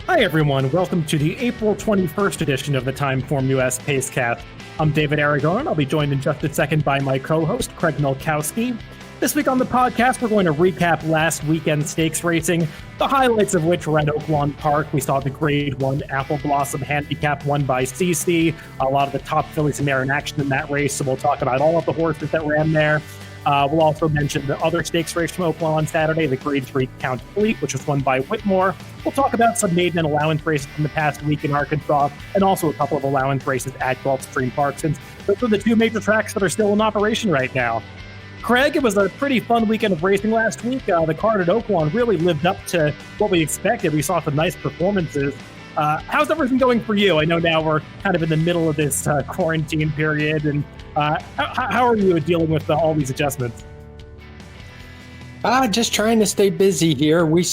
Hi, everyone. Welcome to the April 21st edition of the TimeformUS Pacecast. I'm David Aragona, and I'll be joined in just a second by my co-host, Craig Milkowski. This week on the podcast, we're going to recap last weekend's stakes racing, the highlights of which were at Oaklawn Park. We saw the Grade 1 Apple Blossom Handicap won by CC. A lot of the top fillies and mare in action in that race, so we'll talk about all of the horses that ran there. We'll also mention the other stakes race from Oaklawn on Saturday, the Grade 3 Count Fleet, which was won by Whitmore. We'll talk about some maiden and allowance races from the past week in Arkansas, and also a couple of allowance races at Gulfstream Park, since those are the two major tracks that are still in operation right now. Craig, it was a pretty fun weekend of racing last week. The card at Oaklawn really lived up to what we expected. We saw some nice performances. How's everything going for you? I know now we're kind of in the middle of this quarantine period, and how are you dealing with all these adjustments? Just trying to stay busy here. We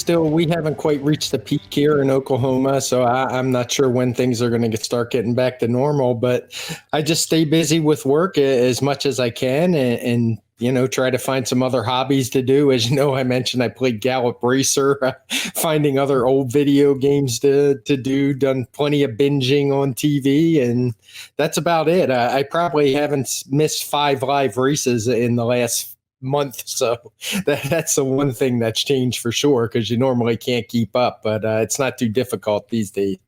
haven't quite reached the peak here in Oklahoma, so I'm not sure when things are going to start getting back to normal, but I just stay busy with work as much as I can and try to find some other hobbies to do. As you know, I mentioned I played Gallop Racer, finding other old video games to do, done plenty of binging on TV, and that's about it. I probably haven't missed 5 live races in the last month, so that's the one thing that's changed for sure, because you normally can't keep up, but it's not too difficult these days.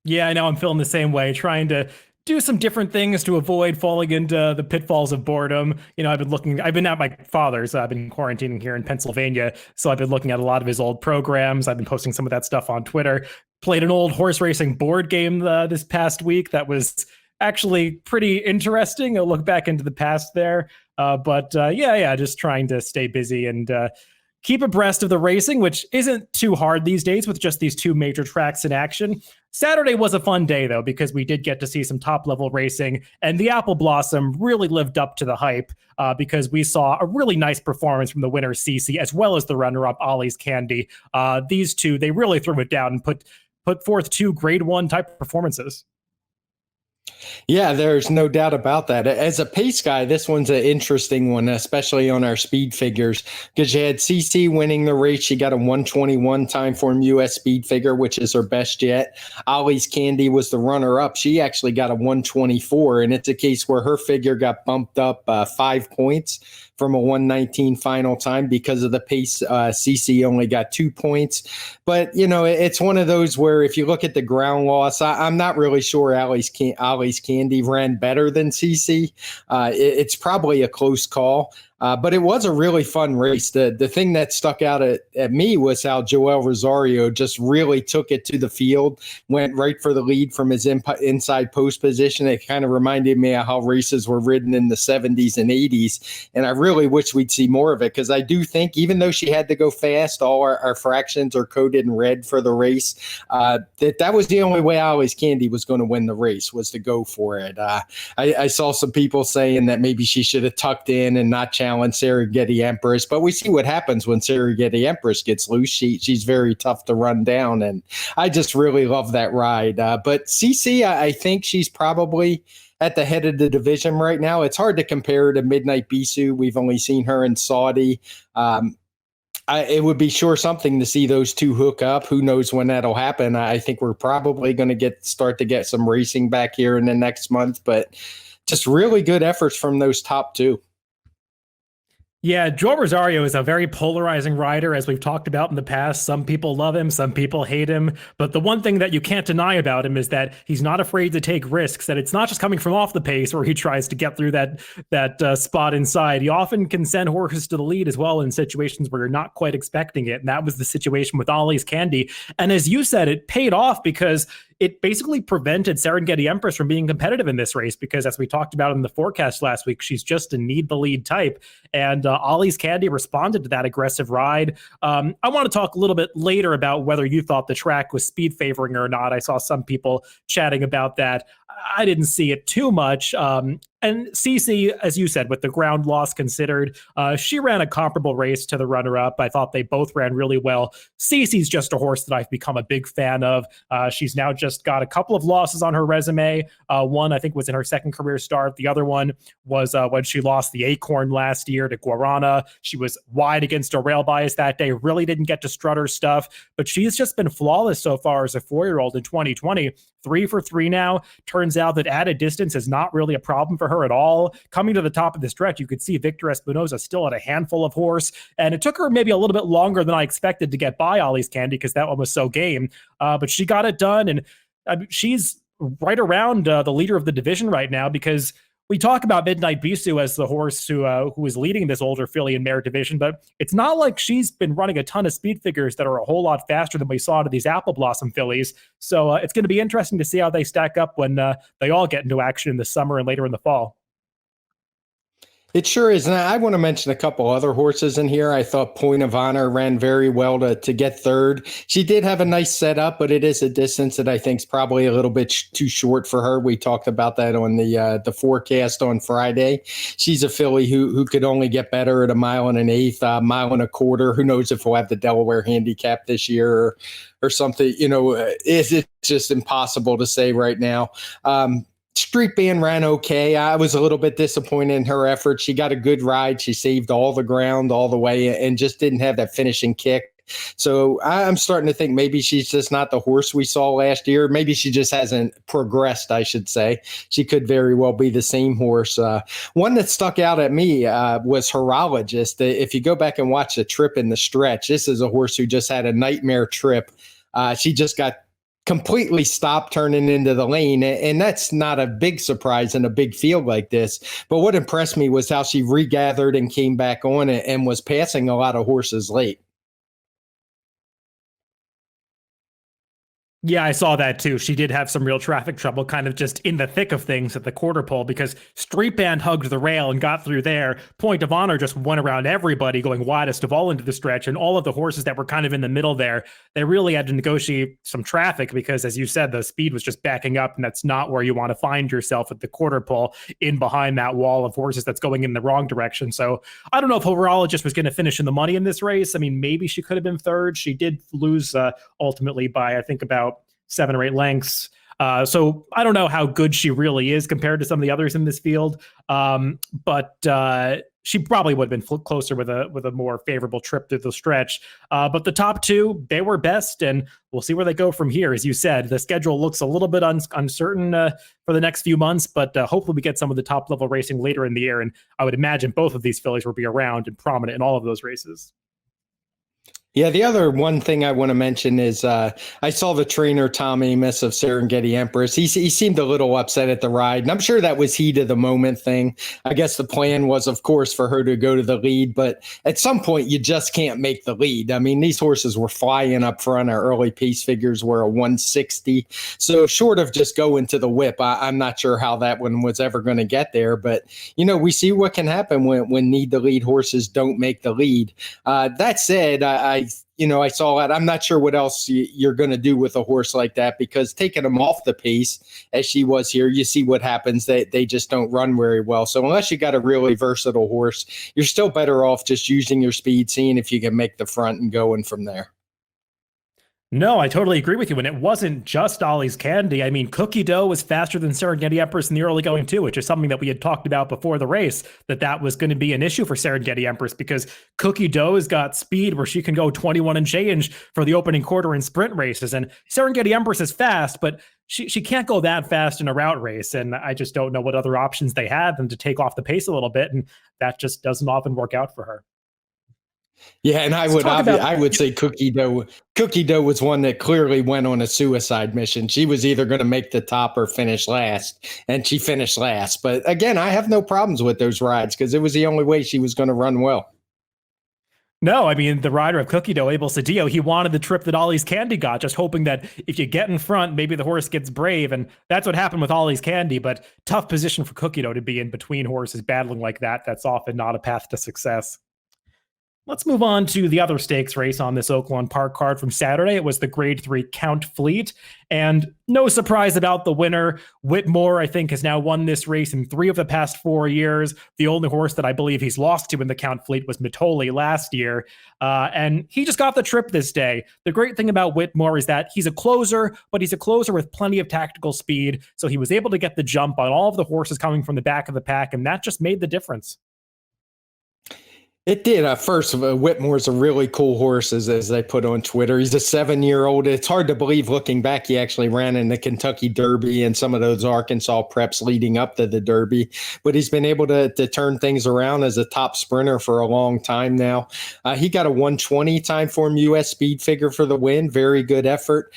Yeah, I know. I'm feeling the same way, trying to do some different things to avoid falling into the pitfalls of boredom. I've been at my father's. I've been quarantining here in Pennsylvania, so I've been looking at a lot of his old programs. I've been posting some of that stuff on Twitter. Played an old horse racing board game this past week that was actually pretty interesting. I'll look back into the past there. But just trying to stay busy and keep abreast of the racing, which isn't too hard these days with just these two major tracks in action. Saturday was a fun day, though, because we did get to see some top-level racing, and the Apple Blossom really lived up to the hype because we saw a really nice performance from the winner, CC, as well as the runner-up, Ollie's Candy. These two, they really threw it down and put forth two Grade 1 type performances. Yeah, there's no doubt about that. As a pace guy, this one's an interesting one, especially on our speed figures, because you had CC winning the race. She got a 121 TimeformUS speed figure, which is her best yet. Ollie's Candy was the runner-up. She actually got a 124, and it's a case where her figure got bumped up 5 points from a 119 final time because of the pace. CC only got 2 points. But, it's one of those where if you look at the ground loss, I'm not really sure Ollie's Candy ran better than CC. It's probably a close call. But it was a really fun race. The thing that stuck out at me was how Joel Rosario just really took it to the field, went right for the lead from his inside post position. It kind of reminded me of how races were ridden in the 70s and 80s. And I really wish we'd see more of it, because I do think even though she had to go fast, all our fractions are coded in red for the race, that was the only way Ollie's Candy was going to win the race, was to go for it. I saw some people saying that maybe she should have tucked in and not challenge Serengeti Empress, but we see what happens when Serengeti Empress gets loose. She's very tough to run down, and I just really love that ride. But CC, I think she's probably at the head of the division right now. It's hard to compare her to Midnight Bisou. We've only seen her in Saudi. It would be sure something to see those two hook up. Who knows when that'll happen? I think we're probably going to start to get some racing back here in the next month, but just really good efforts from those top two. Yeah, Joel Rosario is a very polarizing rider, as we've talked about in the past. Some people love him, some people hate him. But the one thing that you can't deny about him is that he's not afraid to take risks, that it's not just coming from off the pace where he tries to get through that spot inside. He often can send horses to the lead as well in situations where you're not quite expecting it. And that was the situation with Ollie's Candy. And as you said, it paid off because it basically prevented Serengeti Empress from being competitive in this race, because as we talked about in the forecast last week, she's just a need the lead type. And Ollie's Candy responded to that aggressive ride. I want to talk a little bit later about whether you thought the track was speed favoring or not. I saw some people chatting about that. I didn't see it too much. And Cece, as you said, with the ground loss considered, she ran a comparable race to the runner-up. I thought they both ran really well. Cece's just a horse that I've become a big fan of. She's now just got a couple of losses on her resume. One, I think, was in her second career start. The other one was when she lost the Acorn last year to Guarana. She was wide against a rail bias that day, really didn't get to strut her stuff, but she's just been flawless so far as a 4-year-old in 2020. 3 for 3 now. Turns out that added distance is not really a problem for her at all. Coming to the top of the stretch, you could see Victor Espinoza still at a handful of horse, and it took her maybe a little bit longer than I expected to get by Ollie's Candy because that one was so game. But she got it done, and she's right around the leader of the division right now because we talk about Midnight Bisou as the horse who is leading this older filly and mare division, but it's not like she's been running a ton of speed figures that are a whole lot faster than we saw to these Apple Blossom fillies. So it's going to be interesting to see how they stack up when they all get into action in the summer and later in the fall. It sure is. And I want to mention a couple other horses in here. I thought Point of Honor ran very well to get third. She did have a nice setup, but it is a distance that I think is probably a little bit too short for her. We talked about that on the forecast on Friday. She's a filly who could only get better at 1 1/8, 1 1/4. Who knows if we'll have the Delaware Handicap this year or something. It's just impossible to say right now. Street Band ran okay. I was a little bit disappointed in her effort. She got a good ride. She saved all the ground all the way and just didn't have that finishing kick. So I'm starting to think maybe she's just not the horse we saw last year. Maybe she just hasn't progressed, I should say. She could very well be the same horse. One that stuck out at me was Horologist. If you go back and watch the trip in the stretch, this is a horse who just had a nightmare trip. She just got completely stopped turning into the lane. And that's not a big surprise in a big field like this. But what impressed me was how she regathered and came back on and was passing a lot of horses late. Yeah, I saw that too. She did have some real traffic trouble kind of just in the thick of things at the quarter pole because Street Band hugged the rail and got through there. Point of Honor just went around everybody going widest of all into the stretch. And all of the horses that were kind of in the middle there, they really had to negotiate some traffic because, as you said, the speed was just backing up. And that's not where you want to find yourself at the quarter pole in behind that wall of horses that's going in the wrong direction. So I don't know if Horologist was going to finish in the money in this race. I mean, maybe she could have been third. She did lose ultimately by, I think, about 7 or 8 lengths. So I don't know how good she really is compared to some of the others in this field. But she probably would have been closer with a more favorable trip through the stretch. But the top two, they were best, and we'll see where they go from here. As you said, the schedule looks a little bit uncertain for the next few months, but hopefully we get some of the top level racing later in the year. And I would imagine both of these fillies will be around and prominent in all of those races. Yeah, the other one thing I want to mention is I saw the trainer, Tom Amos of Serengeti Empress. He seemed a little upset at the ride, and I'm sure that was heat of the moment thing. I guess the plan was, of course, for her to go to the lead, but at some point you just can't make the lead. I mean, these horses were flying up front. Our early pace figures were a 160. So short of just going to the whip, I'm not sure how that one was ever going to get there. But, we see what can happen when need to lead horses don't make the lead. That said, I saw that. I'm not sure what else you're going to do with a horse like that because taking them off the pace, as she was here, you see what happens. They just don't run very well. So unless you got a really versatile horse, you're still better off just using your speed, seeing if you can make the front and going from there. No, I totally agree with you. And it wasn't just Ollie's Candy. I mean, Cookie Dough was faster than Serengeti Empress in the early going too, which is something that we had talked about before the race, that was going to be an issue for Serengeti Empress because Cookie Dough has got speed where she can go 21 and change for the opening quarter in sprint races. And Serengeti Empress is fast, but she can't go that fast in a route race. And I just don't know what other options they had than to take off the pace a little bit. And that just doesn't often work out for her. Yeah, and I would say Cookie Dough was one that clearly went on a suicide mission. She was either going to make the top or finish last, and she finished last. But again, I have no problems with those rides because it was the only way she was going to run well. No, I mean, the rider of Cookie Dough, Abel Cedillo, he wanted the trip that Ollie's Candy got, just hoping that if you get in front, maybe the horse gets brave. And that's what happened with Ollie's Candy, but tough position for Cookie Dough to be in between horses battling like that. That's often not a path to success. Let's move on to the other stakes race on this Oaklawn Park card from Saturday. It was the Grade 3 Count Fleet. And no surprise about the winner. Whitmore, I think, has now won this race in 3 of the past 4 years. The only horse that I believe he's lost to in the Count Fleet was Mitoli last year. And he just got the trip this day. The great thing about Whitmore is that he's a closer, but he's a closer with plenty of tactical speed. So he was able to get the jump on all of the horses coming from the back of the pack, and that just made the difference. It did. First, Whitmore's a really cool horse, as they put on Twitter. He's a 7-year-old. It's hard to believe looking back. He actually ran in the Kentucky Derby and some of those Arkansas preps leading up to the Derby. But he's been able to turn things around as a top sprinter for a long time now. He got a 120 TimeformUS speed figure for the win. Very good effort.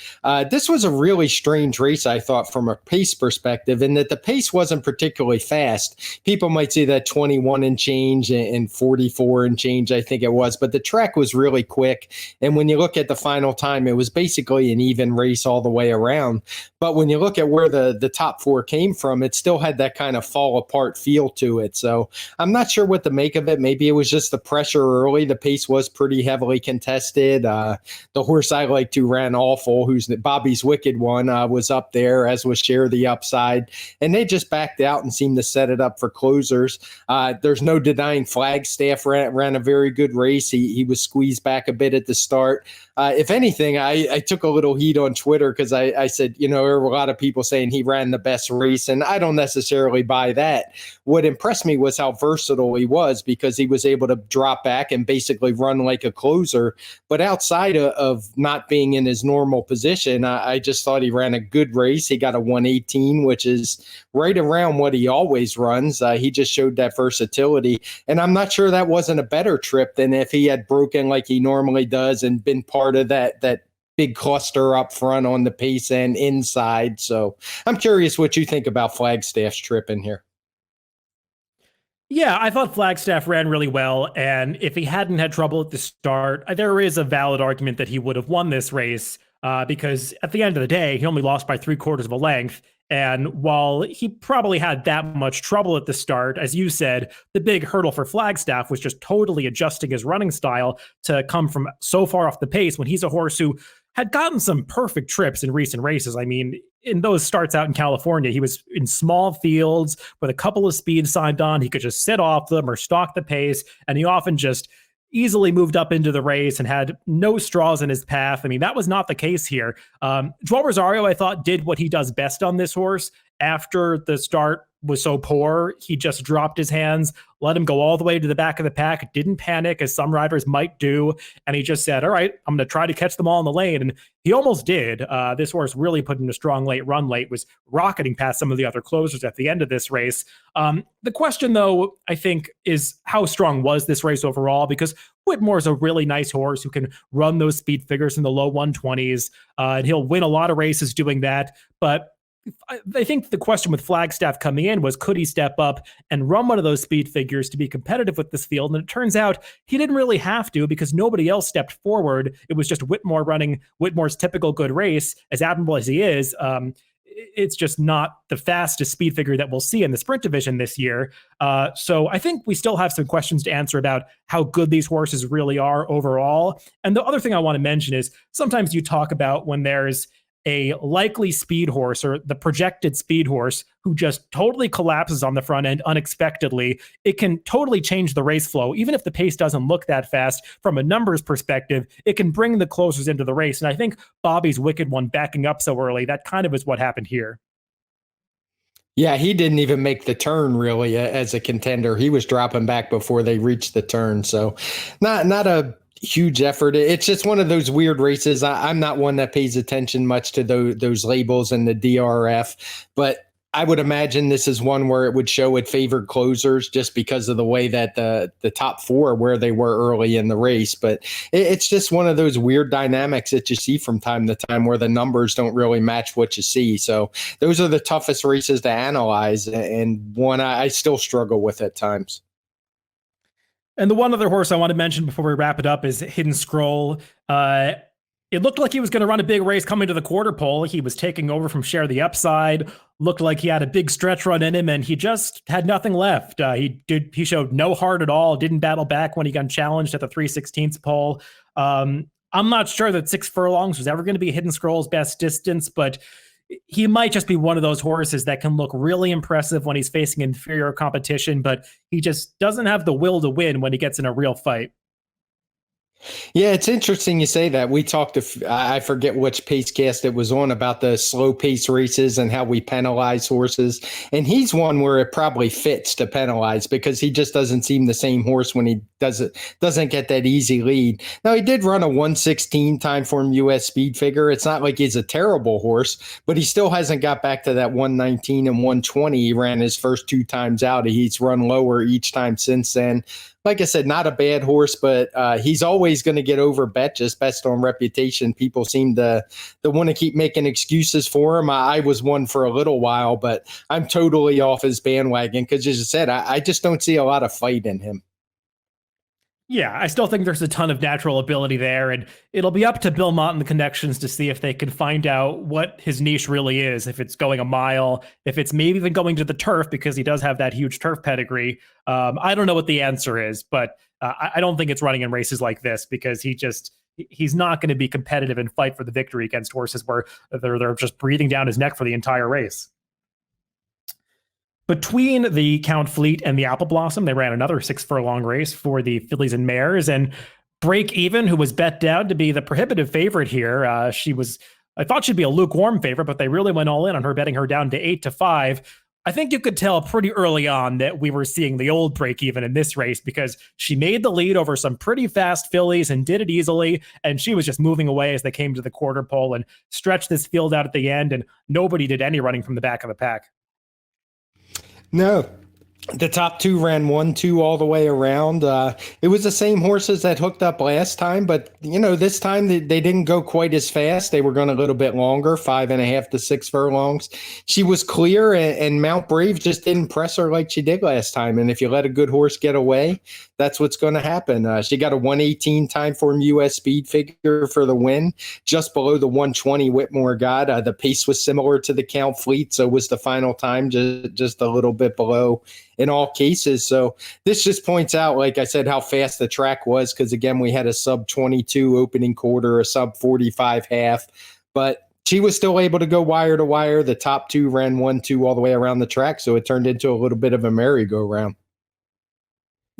This was a really strange race, I thought, from a pace perspective, in that the pace wasn't particularly fast. People might see that 21 and change and 44 and change, I think it was, but the track was really quick. And when you look at the final time, it was basically an even race all the way around. But when you look at where the top 4 came from, it still had that kind of fall apart feel to it. So I'm not sure what to make of it. Maybe it was just the pressure early. The pace was pretty heavily contested. The horse I like to ran awful, who's Bobby's Wicked One, was up there, as was Share the Upside. And they just backed out and seemed to set it up for closers. There's no denying Flagstaff ran a very good race. He was squeezed back a bit at the start. If anything, I took a little heat on Twitter because I said, there were a lot of people saying he ran the best race, and I don't necessarily buy that. What impressed me was how versatile he was, because he was able to drop back and basically run like a closer. But outside of not being in his normal position, I just thought he ran a good race. He got a 118, which is right around what he always runs. He just showed that versatility. And I'm not sure that wasn't a better trip than if he had broken like he normally does and been part of that big cluster up front on the pace and inside. So I'm curious what you think about Flagstaff's trip in here. Yeah, I thought Flagstaff ran really well, and if he hadn't had trouble at the start, there is a valid argument that he would have won this race, because at the end of the day, he only lost by 3/4 of a length. And while he probably had that much trouble at the start, as you said, the big hurdle for Flagstaff was just totally adjusting his running style to come from so far off the pace when he's a horse who had gotten some perfect trips in recent races. I mean, in those starts out in California, he was in small fields with a couple of speeds signed on. He could just sit off them or stalk the pace, and he often just easily moved up into the race and had no straws in his path. I mean, that was not the case here. Joel Rosario, I thought, did what he does best on this horse. After the start was so poor, he just dropped his hands, let him go all the way to the back of the pack, didn't panic as some riders might do, and he just said, all right, I'm going to try to catch them all in the lane, and he almost did. This horse really put in a strong late run late, was rocketing past some of the other closers at the end of this race. The question, though, I think, is how strong was this race overall? Because Whitmore's a really nice horse who can run those speed figures in the low 120s, and he'll win a lot of races doing that, but I think the question with Flagstaff coming in was, could he step up and run one of those speed figures to be competitive with this field? And it turns out he didn't really have to, because nobody else stepped forward. It was just Whitmore running Whitmore's typical good race, as admirable as he is. It's just not the fastest speed figure that we'll see in the sprint division this year. So I think we still have some questions to answer about how good these horses really are overall. And the other thing I want to mention is, sometimes you talk about when there's a likely speed horse or the projected speed horse who just totally collapses on the front end unexpectedly, it can totally change the race flow. Even if the pace doesn't look that fast from a numbers perspective, it can bring the closers into the race. And I think Bobby's Wicked One backing up so early, that kind of is what happened here. Yeah, he didn't even make the turn really as a contender. He was dropping back before they reached the turn. So not a huge effort. It's just one of those weird races. I'm not one that pays attention much to those labels and the DRF, but I would imagine this is one where it would show it favored closers just because of the way that the top 4 where they were early in the race. But it's just one of those weird dynamics that you see from time to time where the numbers don't really match what you see. So those are the toughest races to analyze, and one I still struggle with at times. And the one other horse I want to mention before we wrap it up is Hidden Scroll. It looked like he was going to run a big race coming to the quarter pole. He was taking over from Share the Upside. Looked like he had a big stretch run in him, and he just had nothing left. He showed no heart at all. Didn't battle back when he got challenged at the 3/16 pole. I'm not sure that 6 furlongs was ever going to be Hidden Scroll's best distance, but he might just be one of those horses that can look really impressive when he's facing inferior competition, but he just doesn't have the will to win when he gets in a real fight. Yeah, it's interesting you say that. We talked I forget which Pacecast it was on about the slow pace races and how we penalize horses. And he's one where it probably fits to penalize because he just doesn't seem the same horse when he doesn't get that easy lead. Now, he did run a 116 Timeform US speed figure. It's not like he's a terrible horse, but he still hasn't got back to that 119 and 120 he ran his first 2 times out. He's run lower each time since then. Like I said, not a bad horse, but he's always going to get over bet just based on reputation. People seem to want to keep making excuses for him. I was one for a little while, but I'm totally off his bandwagon because, as you said, I just don't see a lot of fight in him. Yeah, I still think there's a ton of natural ability there, and it'll be up to Bill Mott and the connections to see if they can find out what his niche really is, if it's going a mile, if it's maybe even going to the turf, because he does have that huge turf pedigree. I don't know what the answer is, but I don't think it's running in races like this because he's not going to be competitive and fight for the victory against horses where they're just breathing down his neck for the entire race. Between the Count Fleet and the Apple Blossom, they ran another 6 furlong race for the fillies and mares. And Break Even, who was bet down to be the prohibitive favorite here, I thought she'd be a lukewarm favorite, but they really went all in on her, betting her down to 8-5. I think you could tell pretty early on that we were seeing the old Break Even in this race because she made the lead over some pretty fast fillies and did it easily. And she was just moving away as they came to the quarter pole and stretched this field out at the end. And nobody did any running from the back of the pack. No, the top 2 ran 1-2 all the way around. It was the same horses that hooked up last time, but this time they didn't go quite as fast. They were going a little bit longer, 5.5 to 6 furlongs. She was clear, and Mount Brave just didn't press her like she did last time. And if you let a good horse get away, that's what's going to happen. She got a 118 Timeform US speed figure for the win, just below the 120 Whitmore got. The pace was similar to the Count Fleet, so was the final time just a little bit below in all cases. So this just points out, like I said, how fast the track was, because again, we had a sub 22 opening quarter, a sub 45 half, but she was still able to go wire to wire. The top 2 ran 1-2 all the way around the track, so it turned into a little bit of a merry-go-round.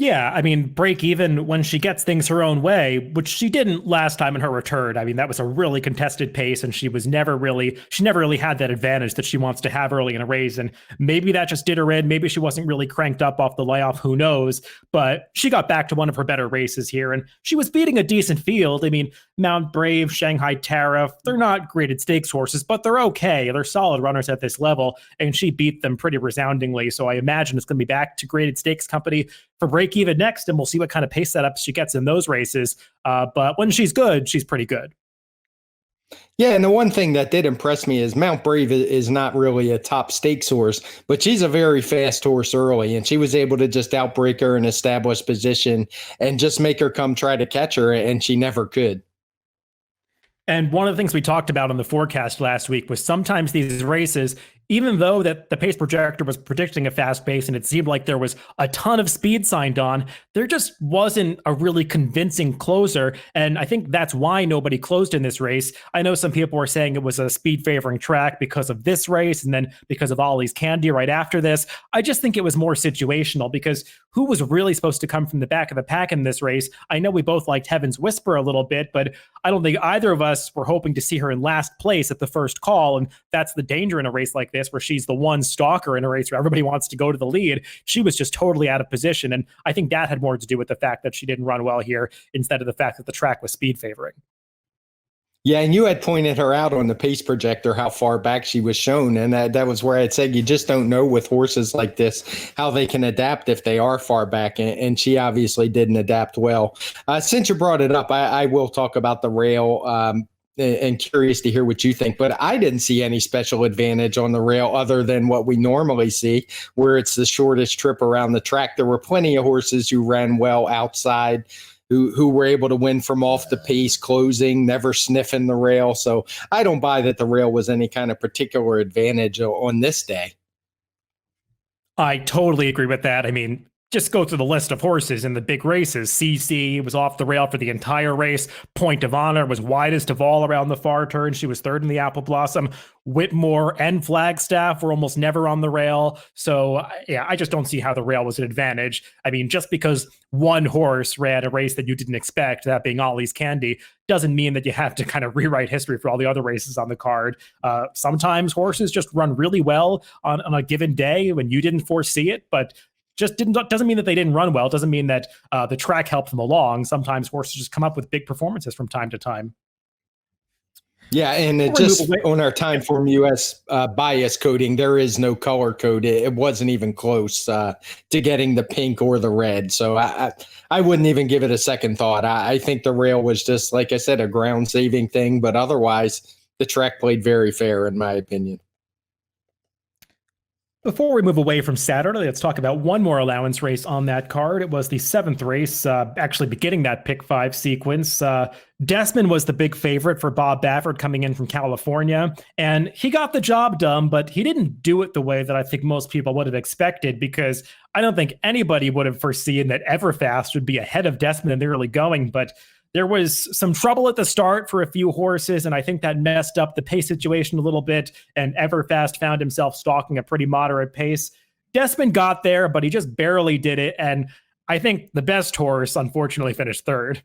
Yeah, I mean, Break Even, when she gets things her own way, which she didn't last time in her return. I mean, that was a really contested pace, and she never really had that advantage that she wants to have early in a race. And maybe that just did her in. Maybe she wasn't really cranked up off the layoff, who knows? But she got back to one of her better races here, and she was beating a decent field. I mean, Mount Brave, Shanghai Tariff, they're not graded stakes horses, but they're okay. They're solid runners at this level, and she beat them pretty resoundingly. So I imagine it's going to be back to graded stakes company for Break Even next, and we'll see what kind of pace setups she gets in those races. But when she's good, she's pretty good. Yeah, and the one thing that did impress me is Mount Brave is not really a top stakes horse, but she's a very fast horse early, and she was able to just outbreak her and establish position and just make her come try to catch her, and she never could. And one of the things we talked about on the forecast last week was sometimes these races, even though that the pace projector was predicting a fast pace and it seemed like there was a ton of speed signed on, there just wasn't a really convincing closer. And I think that's why nobody closed in this race. I know some people were saying it was a speed favoring track because of this race and then because of Ollie's Candy right after this. I just think it was more situational because who was really supposed to come from the back of the pack in this race? I know we both liked Heaven's Whisper a little bit, but I don't think either of us were hoping to see her in last place at the first call. And that's the danger in a race like this, where she's the one stalker in a race where everybody wants to go to the lead. She was just totally out of position. And I think that had more to do with the fact that she didn't run well here instead of the fact that the track was speed favoring. Yeah, and you had pointed her out on the pace projector how far back she was shown, and that was where I'd said you just don't know with horses like this how they can adapt if they are far back, and she obviously didn't adapt well. Since you brought it up, I will talk about the rail, and curious to hear what you think, but I didn't see any special advantage on the rail other than what we normally see, where it's the shortest trip around the track. There were plenty of horses who ran well outside. who were able to win from off the pace, closing, never sniffing the rail. So I don't buy that the rail was any kind of particular advantage on this day. I totally agree with that. I mean, just go through the list of horses in the big races. CC was off the rail for the entire race. Point of Honor was widest of all around the far turn. She was third in the Apple Blossom. Whitmore and Flagstaff were almost never on the rail. So, yeah, I just don't see how the rail was an advantage. I mean, just because one horse ran a race that you didn't expect, that being Ollie's Candy, doesn't mean that you have to kind of rewrite history for all the other races on the card. Sometimes horses just run really well on a given day when you didn't foresee it, but doesn't mean that they didn't run well. It doesn't mean that the track helped them along. Sometimes horses just come up with big performances from time to time. Yeah, and it just on our TimeformUS bias coding, there is no color code. It wasn't even close to getting the pink or the red. So I wouldn't even give it a second thought. I think the rail was just, like I said, a ground saving thing. But otherwise, the track played very fair, in my opinion. Before we move away from Saturday, let's talk about one more allowance race on that card. It was the seventh race, actually beginning that pick five sequence. Desmond was the big favorite for Bob Baffert coming in from California, and he got the job done, but he didn't do it the way that I think most people would have expected, because I don't think anybody would have foreseen that Everfast would be ahead of Desmond in the early going, but there was some trouble at the start for a few horses, and I think that messed up the pace situation a little bit, and Everfast found himself stalking a pretty moderate pace. Desmond got there, but he just barely did it, and I think the best horse, unfortunately, finished third.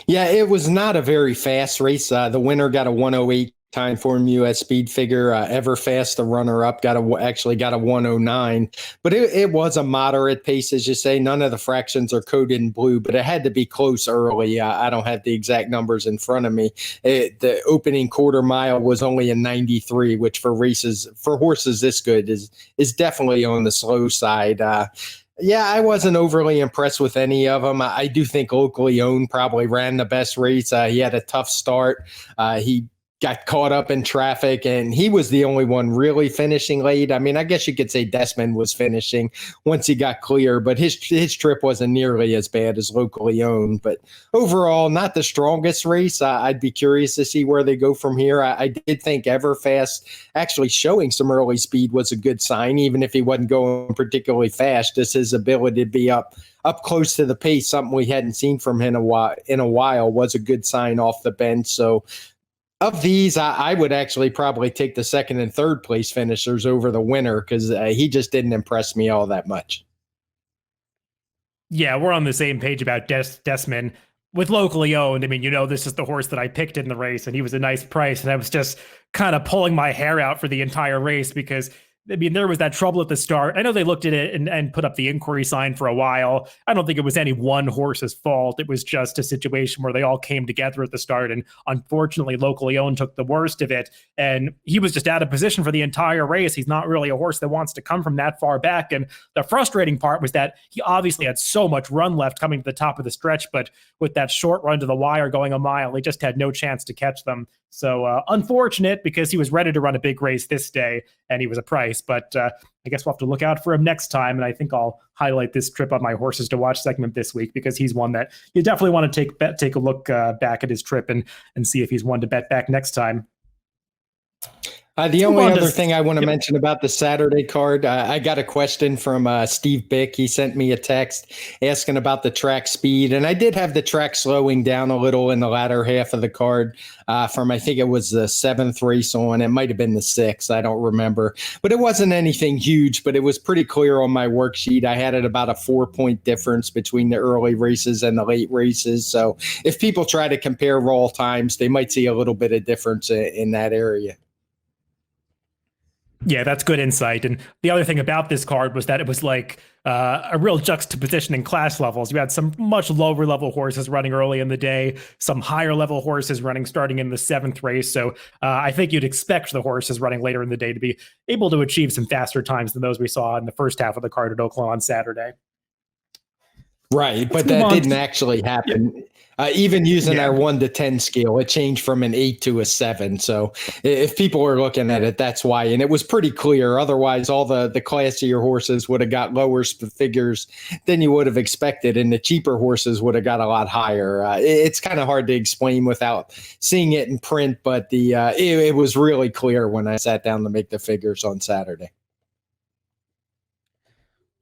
Yeah, it was not a very fast race. The winner got a 108 TimeformUS speed figure. Everfast, the runner-up, actually got a 109. But it was a moderate pace, as you say. None of the fractions are coded in blue, but it had to be close early. I don't have the exact numbers in front of me. The opening quarter mile was only a 93, which for horses this good is definitely on the slow side. Yeah, I wasn't overly impressed with any of them. I do think Oaklawn probably ran the best race. He had a tough start. He got caught up in traffic, and he was the only one really finishing late. I mean, I guess you could say Desmond was finishing once he got clear, but his trip wasn't nearly as bad as locally owned. But overall, not the strongest race. I'd be curious to see where they go from here. I did think Everfast actually showing some early speed was a good sign, even if he wasn't going particularly fast. Just his ability to be up close to the pace, something we hadn't seen from him in a while, was a good sign off the bench. So of these, I would actually probably take the second and third place finishers over the winner, because he just didn't impress me all that much. Yeah, we're on the same page about Desmond. With locally owned, I mean, this is the horse that I picked in the race, and he was a nice price, and I was just kind of pulling my hair out for the entire race because, I mean, there was that trouble at the start. I know they looked at it and put up the inquiry sign for a while. I don't think it was any one horse's fault. It was just a situation where they all came together at the start, and unfortunately, locally owned took the worst of it, and he was just out of position for the entire race. He's not really a horse that wants to come from that far back, and the frustrating part was that he obviously had so much run left coming to the top of the stretch, but with that short run to the wire going a mile, he just had no chance to catch them. So unfortunate, because he was ready to run a big race this day, and he was a price. But I guess we'll have to look out for him next time. And I think I'll highlight this trip on my horses to watch segment this week, because he's one that you definitely want to take a look back at his trip and see if he's one to bet back next time. The only other thing I want to mention about the Saturday card, I got a question from Steve Bick. He sent me a text asking about the track speed, and I did have the track slowing down a little in the latter half of the card from, I think it was the seventh race on. It might have been the sixth. I don't remember, but it wasn't anything huge, but it was pretty clear on my worksheet. I had it about a 4-point difference between the early races and the late races. So if people try to compare raw times, they might see a little bit of difference in that area. Yeah, that's good insight. And the other thing about this card was that it was like a real juxtaposition in class levels. You had some much lower level horses running early in the day, some higher level horses running starting in the seventh race. So I think you'd expect the horses running later in the day to be able to achieve some faster times than those we saw in the first half of the card at Oaklawn on Saturday. Right, Let's but move that on didn't actually happen. Even using our 1 to 10 scale, it changed from an 8 to a 7. So if people are looking at it, that's why. And it was pretty clear. Otherwise, all the classier horses would have got lower figures than you would have expected, and the cheaper horses would have got a lot higher. It's kind of hard to explain without seeing it in print, but it was really clear when I sat down to make the figures on Saturday.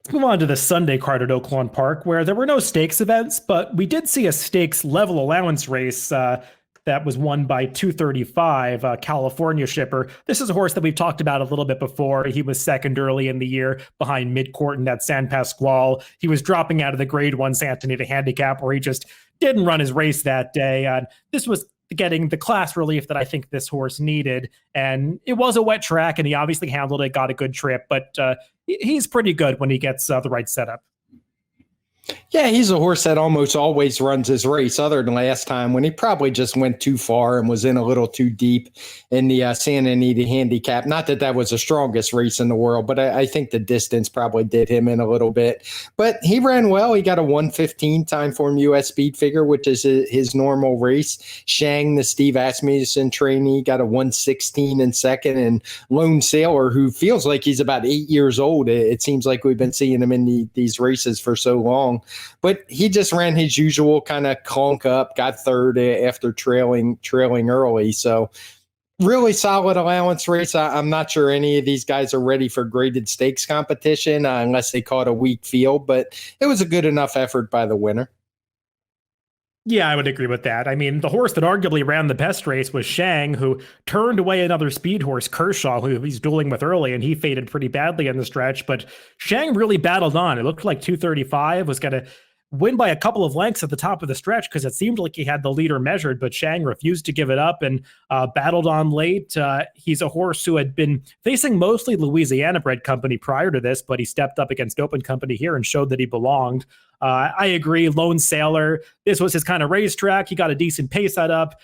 Let's move on to the Sunday card at Oaklawn Park, where there were no stakes events, but we did see a stakes level allowance race that was won by 235, California Shipper. This is a horse that we've talked about a little bit before. He was second early in the year behind Midcourt in that San Pasquale. He was dropping out of the Grade 1 Santa Anita Handicap, where he just didn't run his race that day. This was getting the class relief that I think this horse needed. And it was a wet track, and he obviously handled it, got a good trip, but he's pretty good when he gets the right setup. Yeah, he's a horse that almost always runs his race, other than last time when he probably just went too far and was in a little too deep in the Santa Anita Handicap. Not that that was the strongest race in the world, but I think the distance probably did him in a little bit. But he ran well. He got a 1:15 TimeformUS speed figure, which is his normal race. Shang, the Steve Asmussen trainee, got a 1:16 in second. And Lone Sailor, who feels like he's about 8 years old. It seems like we've been seeing him in these races for so long. But he just ran his usual kind of clunk up, got third after trailing early. So really solid allowance race. I'm not sure any of these guys are ready for graded stakes competition unless they caught a weak field, but it was a good enough effort by the winner. Yeah, I would agree with that. I mean, the horse that arguably ran the best race was Shang, who turned away another speed horse, Kershaw, who he's dueling with early, and he faded pretty badly in the stretch. But Shang really battled on. It looked like 235 was going to win by a couple of lengths at the top of the stretch because it seemed like he had the leader measured, but Shang refused to give it up and battled on late. He's a horse who had been facing mostly Louisiana-bred company prior to this, but he stepped up against open company here and showed that he belonged. I agree. Lone Sailor, this was his kind of racetrack. He got a decent pace setup.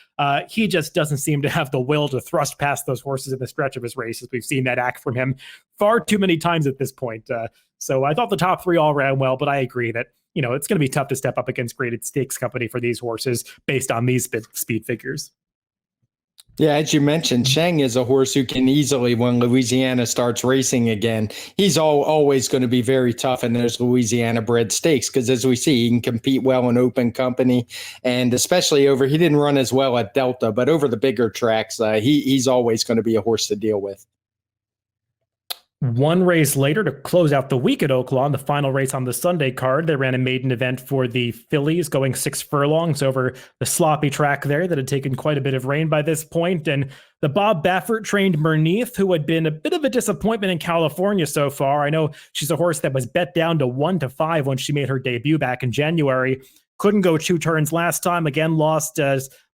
He just doesn't seem to have the will to thrust past those horses in the stretch of his races. We've seen that act from him far too many times at this point. So I thought the top three all ran well, but I agree that, you know, it's going to be tough to step up against graded stakes company for these horses based on these speed figures. Yeah, as you mentioned, Shang is a horse who can easily, when Louisiana starts racing again, he's always going to be very tough in those Louisiana-bred stakes because, as we see, he can compete well in open company, and especially he didn't run as well at Delta, but over the bigger tracks, he's always going to be a horse to deal with. One race later to close out the week at Oaklawn, the final race on the Sunday card, they ran a maiden event for the fillies going 6 furlongs over the sloppy track there that had taken quite a bit of rain by this point. And the Bob Baffert trained Merneath, who had been a bit of a disappointment in California so far. I know she's a horse that was bet down to 1-5 when she made her debut back in January. Couldn't go 2 turns last time. Again, lost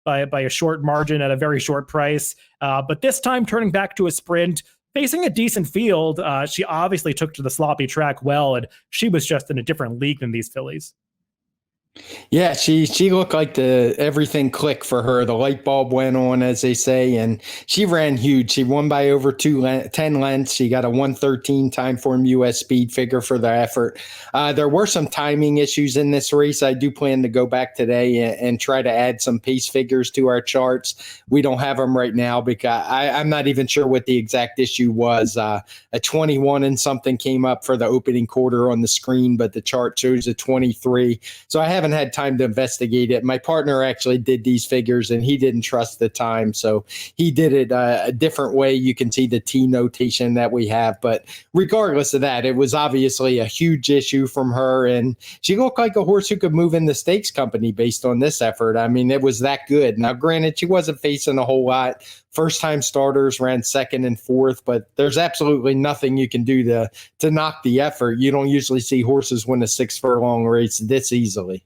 by a short margin at a very short price. But this time turning back to a sprint, facing a decent field. She obviously took to the sloppy track well, and she was just in a different league than these fillies. Yeah, she looked like everything clicked for her. The light bulb went on, as they say, and she ran huge. She won by over 10 lengths. She got a 1:13 TimeformUS speed figure for the effort. There were some timing issues in this race. I do plan to go back today and try to add some pace figures to our charts. We don't have them right now because I'm not even sure what the exact issue was. A 21 and something came up for the opening quarter on the screen, but the chart shows a 23. So I haven't had time to investigate it. My partner actually did these figures and he didn't trust the time. So he did it a different way. You can see the T notation that we have. But regardless of that, it was obviously a huge issue from her. And she looked like a horse who could move in the stakes company based on this effort. I mean, it was that good. Now, granted, she wasn't facing a whole lot. First-time starters ran second and fourth, but there's absolutely nothing you can do to knock the effort. You don't usually see horses win a 6 furlong race this easily.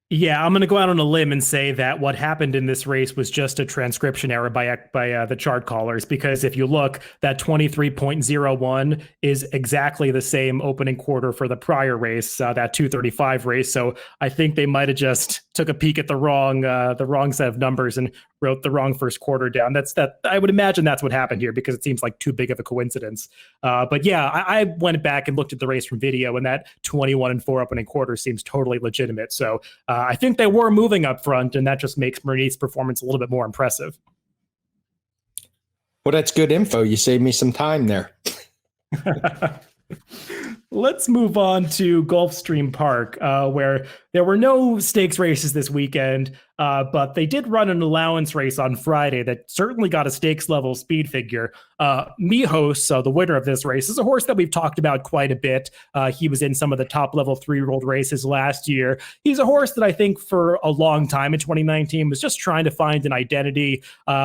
Yeah, I'm going to go out on a limb and say that what happened in this race was just a transcription error by the chart callers, because if you look, that 23.01 is exactly the same opening quarter for the prior race, that 235 race. So I think they might have just took a peek at the wrong set of numbers and wrote the wrong first quarter down. That I would imagine that's what happened here because it seems like too big of a coincidence. But yeah, I went back and looked at the race from video, and that 21-4 opening quarter seems totally legitimate. So I think they were moving up front, and that just makes Marini's performance a little bit more impressive. Well, that's good info. You saved me some time there. Let's move on to Gulfstream Park, where there were no stakes races this weekend, but they did run an allowance race on Friday that certainly got a stakes level speed figure. Mijos, the winner of this race, is a horse that we've talked about quite a bit. He was in some of the top level 3-year-old races last year. He's a horse that I think for a long time in 2019 was just trying to find an identity.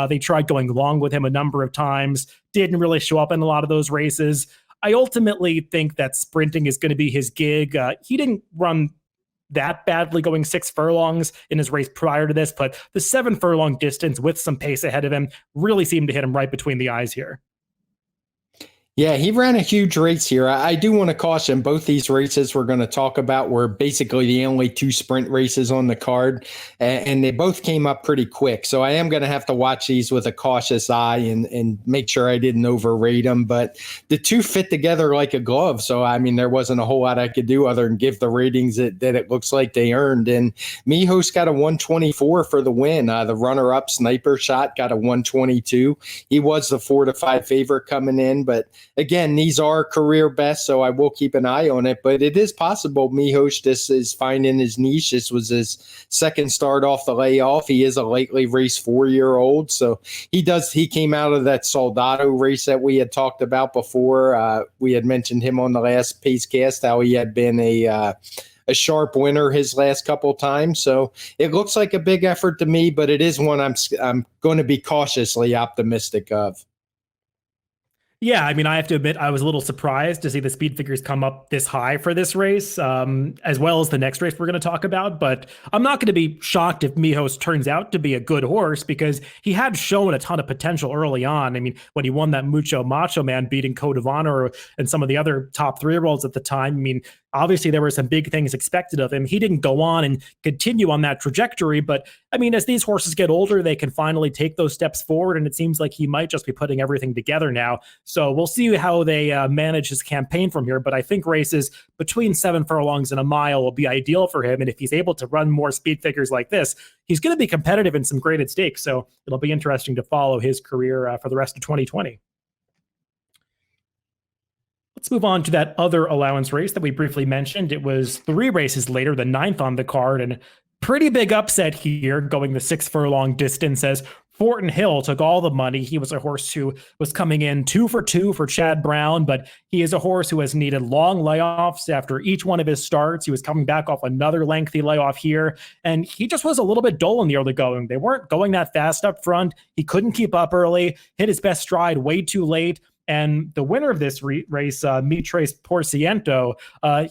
They tried going long with him a number of times, didn't really show up in a lot of those races. I ultimately think that sprinting is going to be his gig. He didn't run that badly going 6 furlongs in his race prior to this, but the 7 furlong distance with some pace ahead of him really seemed to hit him right between the eyes here. Yeah, he ran a huge race here. I do want to caution both these races we're going to talk about were basically the only 2 sprint races on the card, and they both came up pretty quick. So I am going to have to watch these with a cautious eye and make sure I didn't overrate them. But the 2 fit together like a glove. So, I mean, there wasn't a whole lot I could do other than give the ratings that it looks like they earned. And Mijos got a 124 for the win. The runner-up Sniper Shot got a 122. He was the 4-5 favorite coming in, but again, these are career best, so I will keep an eye on it. But it is possible Mijos just is finding his niche. This was his second start off the layoff. He is a lately raced 4-year-old, so he came out of that Soldado race that we had talked about before. We had mentioned him on the last Pacecast, how he had been a sharp winner his last couple times. So it looks like a big effort to me, but it is one I'm going to be cautiously optimistic of. Yeah, I mean, I have to admit, I was a little surprised to see the speed figures come up this high for this race, as well as the next race we're going to talk about. But I'm not going to be shocked if Mijos turns out to be a good horse because he had shown a ton of potential early on. I mean, when he won that Mucho Macho Man beating Code of Honor and some of the other top 3-year-olds at the time, I mean, obviously there were some big things expected of him. He didn't go on and continue on that trajectory, but I mean, as these horses get older, they can finally take those steps forward, and it seems like he might just be putting everything together now. So we'll see how they manage his campaign from here, but I think races between 7 furlongs and a mile will be ideal for him, and if he's able to run more speed figures like this, he's going to be competitive in some graded stakes, so it'll be interesting to follow his career for the rest of 2020. Let's move on to that other allowance race that we briefly mentioned. It was 3 races later, the 9th on the card, and pretty big upset here, going the 6 furlong distance as Fortin Hill took all the money. He was a horse who was coming in 2 for 2 for Chad Brown, but he is a horse who has needed long layoffs after each one of his starts. He was coming back off another lengthy layoff here, and he just was a little bit dull in the early going. They weren't going that fast up front. He couldn't keep up early, hit his best stride way too late. And the winner of this race, Mitres Porciento,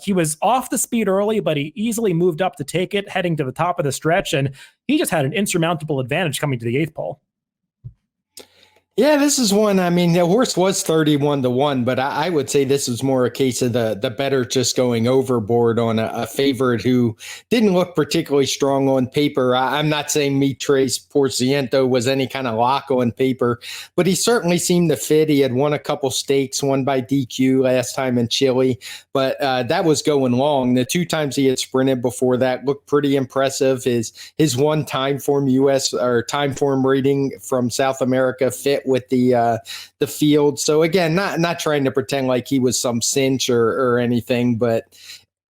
he was off the speed early, but he easily moved up to take it, heading to the top of the stretch, and he just had an insurmountable advantage coming to the 8th pole. Yeah, this is one. I mean, the horse was 31-1, but I would say this was more a case of the better just going overboard on a favorite who didn't look particularly strong on paper. I'm not saying Mitres Porciento was any kind of lock on paper, but he certainly seemed to fit. He had won a couple stakes, one by DQ last time in Chile, but that was going long. The 2 times he had sprinted before that looked pretty impressive. His one Timeform US or Timeform rating from South America fit with the field. So again, not trying to pretend like he was some cinch or anything, but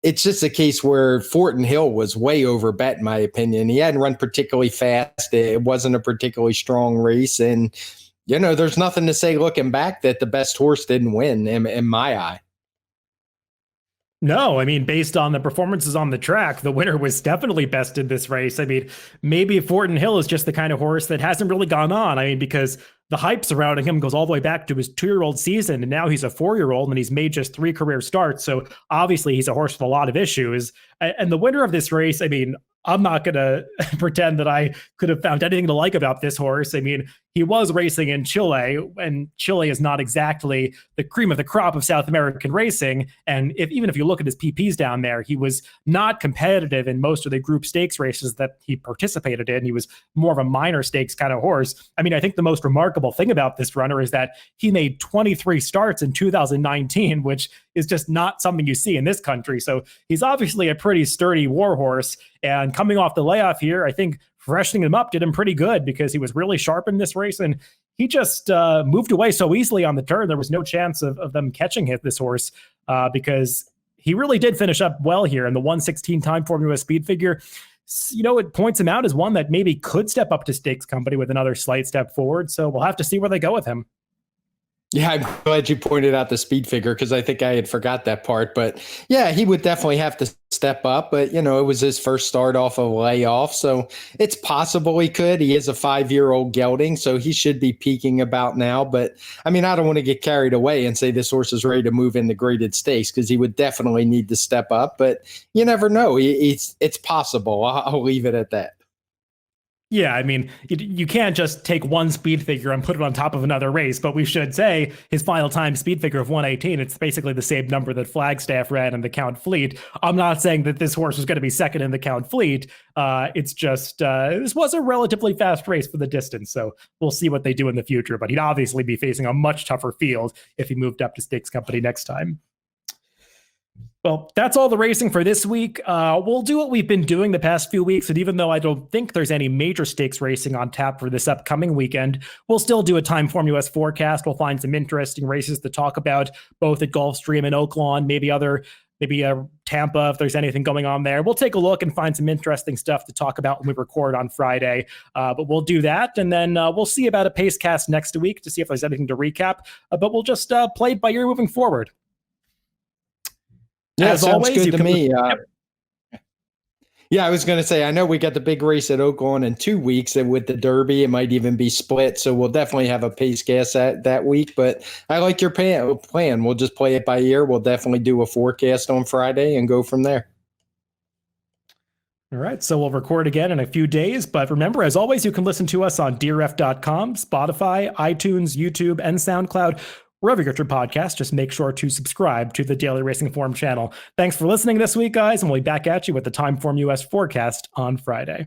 it's just a case where Fortin Hill was way over bet, in my opinion. He hadn't run particularly fast. It wasn't a particularly strong race. And, there's nothing to say looking back that the best horse didn't win in my eye. No, I mean, based on the performances on the track, the winner was definitely best in this race. I mean, maybe Fortin Hill is just the kind of horse that hasn't really gone on. I mean, because the hype surrounding him goes all the way back to his 2-year-old season, and now he's a 4-year-old, and he's made just 3 career starts. So obviously he's a horse with a lot of issues. And the winner of this race, I mean, I'm not going to pretend that I could have found anything to like about this horse. I mean, he was racing in Chile, and Chile is not exactly the cream of the crop of South American racing. And even if you look at his PPs down there, he was not competitive in most of the group stakes races that he participated in. He was more of a minor stakes kind of horse. I mean, I think the most remarkable thing about this runner is that he made 23 starts in 2019, which is just not something you see in this country. So he's obviously a pretty sturdy war horse. And coming off the layoff here, I think freshening him up did him pretty good because he was really sharp in this race. And he just moved away so easily on the turn. There was no chance of them catching this horse because he really did finish up well here. And the 116 Timeform US speed figure, it points him out as one that maybe could step up to stakes company with another slight step forward. So we'll have to see where they go with him. Yeah, I'm glad you pointed out the speed figure because I think I had forgot that part. But yeah, he would definitely have to step up. But, it was his first start off of a layoff. So it's possible he could. He is a 5-year-old gelding, so he should be peaking about now. But, I mean, I don't want to get carried away and say this horse is ready to move into graded stakes because he would definitely need to step up. But you never know. It's possible. I'll leave it at that. Yeah, I mean, you can't just take one speed figure and put it on top of another race, but we should say his final time speed figure of 118, it's basically the same number that Flagstaff ran in the Count Fleet. I'm not saying that this horse was going to be second in the Count Fleet. It's just, this was a relatively fast race for the distance, so we'll see what they do in the future, but he'd obviously be facing a much tougher field if he moved up to stakes company next time. Well, that's all the racing for this week. We'll do what we've been doing the past few weeks. And even though I don't think there's any major stakes racing on tap for this upcoming weekend, we'll still do a Timeform US forecast. We'll find some interesting races to talk about, both at Gulfstream and Oaklawn, maybe Tampa, if there's anything going on there. We'll take a look and find some interesting stuff to talk about when we record on Friday. But we'll do that. And then we'll see about a Pacecast next week to see if there's anything to recap. But we'll just play it by ear moving forward. Yeah, as always, good to me. Yeah, I was going to say, I know we got the big race at Oaklawn in 2 weeks, and with the Derby, it might even be split. So we'll definitely have a Pacecast that week. But I like your plan. We'll just play it by ear. We'll definitely do a forecast on Friday and go from there. All right, so we'll record again in a few days. But remember, as always, you can listen to us on DRF.com, Spotify, iTunes, YouTube, and SoundCloud. Wherever you get your podcast, just make sure to subscribe to the Daily Racing Form channel. Thanks for listening this week, guys, and we'll be back at you with the Timeform US forecast on Friday.